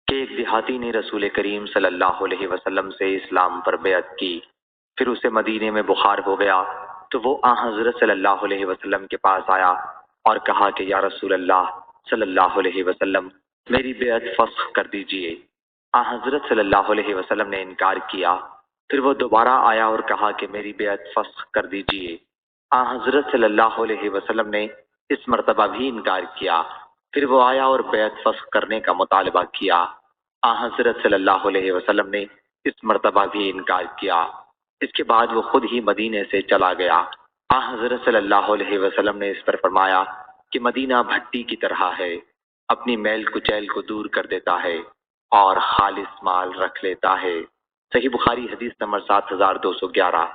کہ ایک دیہاتی نے رسول کریم صلی اللہ علیہ وسلم سے اسلام پر بیعت کی، پھر اسے مدینے میں بخار ہو گیا تو وہ حضرت صلی اللہ علیہ وسلم کے پاس آیا اور کہا کہ یا رسول اللہ صلی اللہ علیہ وسلم میری بیعت فسخ کر دیجئے۔ حضرت صلی اللہ علیہ وسلم نے انکار کیا، پھر وہ دوبارہ آیا اور کہا کہ میری بیعت فسخ کر دیجئے۔ حضرت صلی اللہ علیہ وسلم نے اس مرتبہ بھی انکار کیا، پھر وہ آیا اور بیعت فسخ کرنے کا مطالبہ کیا۔ حضرت صلی اللہ علیہ وسلم نے اس مرتبہ بھی انکار کیا۔ اس کے بعد وہ خود ہی مدینے سے چلا گیا۔ حضرت صلی اللہ علیہ وسلم نے اس پر فرمایا کہ مدینہ بھٹی کی طرح ہے، اپنی میل کچیل کو دور کر دیتا ہے اور خالص مال رکھ لیتا ہے۔ صحیح بخاری حدیث نمبر 7211۔